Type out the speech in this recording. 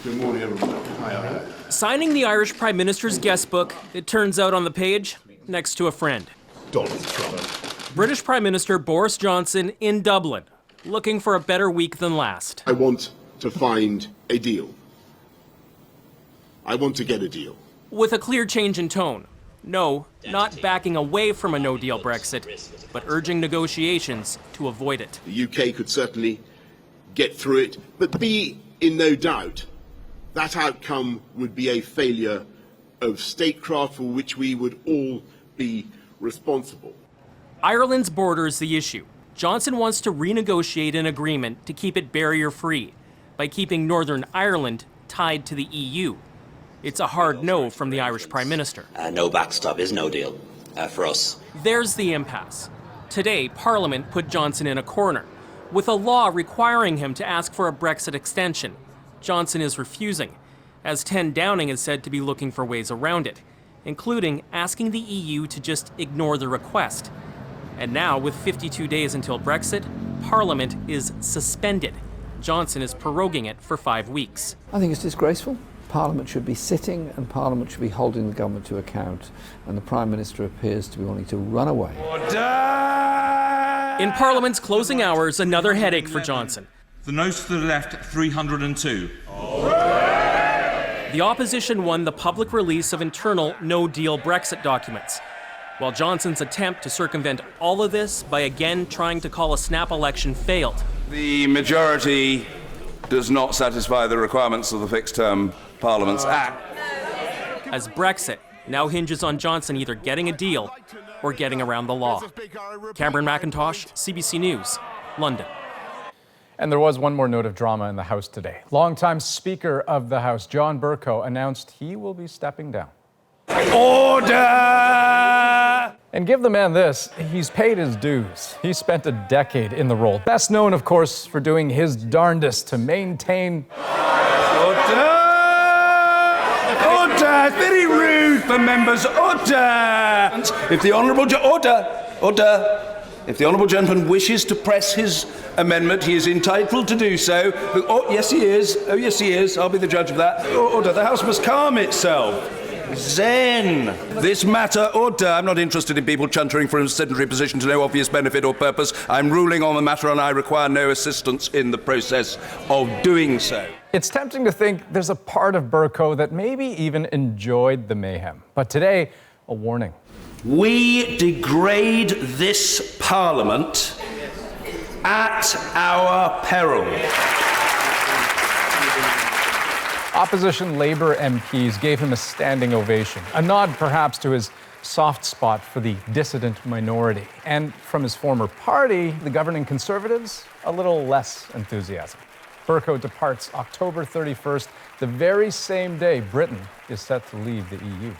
Good morning, everyone. Hi. Signing the Irish Prime Minister's guest book, it turns out on the page, next to a friend. Donald Trump. British Prime Minister Boris Johnson in Dublin, looking for a better week than last. I want to find a deal. I want to get a deal. With a clear change in tone. No, not backing away from a no-deal Brexit, but urging negotiations to avoid it. The UK could certainly get through it, but be in no doubt that outcome would be a failure of statecraft for which we would all be responsible. Ireland's border is the issue. Johnson wants to renegotiate an agreement to keep it barrier-free by keeping Northern Ireland tied to the EU. It's a hard no from the Irish Prime Minister. No backstop is no deal for us. There's the impasse. Today, Parliament put Johnson in a corner, with a law requiring him to ask for a Brexit extension. Johnson is refusing, as 10 Downing is said to be looking for ways around it, including asking the EU to just ignore the request. And now, with 52 days until Brexit, Parliament is suspended. Johnson is proroguing it for 5 weeks. I think it's disgraceful. Parliament should be sitting and Parliament should be holding the government to account. And the Prime Minister appears to be wanting to run away. In Parliament's closing hours, another headache for Johnson. The noes to the left, 302. The opposition won the public release of internal no-deal Brexit documents, while Johnson's attempt to circumvent all of this by again trying to call a snap election failed. The majority does not satisfy the requirements of the Fixed-Term Parliaments Act. As Brexit now hinges on Johnson either getting a deal or getting around the law. Cameron McIntosh, CBC News, London. And there was one more note of drama in the House today. Longtime Speaker of the House, John Bercow, announced he will be stepping down. Order! And give the man this, he's paid his dues. He spent a decade in the role. Best known, of course, for doing his darndest to maintain... Order! Order! Very rude for members. Order! If the Honourable... Order! If the Honourable Gentleman wishes to press his amendment, he is entitled to do so. Oh, yes, he is. Oh, yes, he is. I'll be the judge of that. Order. The House must calm itself. Zen. This matter, order. I'm not interested in people chuntering from a sedentary position to no obvious benefit or purpose. I'm ruling on the matter and I require no assistance in the process of doing so. It's tempting to think there's a part of Bercow that maybe even enjoyed the mayhem. But today, a warning. We degrade this Parliament at our peril. Opposition Labour MPs gave him a standing ovation, a nod perhaps to his soft spot for the dissident minority. And from his former party, the governing Conservatives, a little less enthusiasm. Bercow departs October 31st, the very same day Britain is set to leave the EU.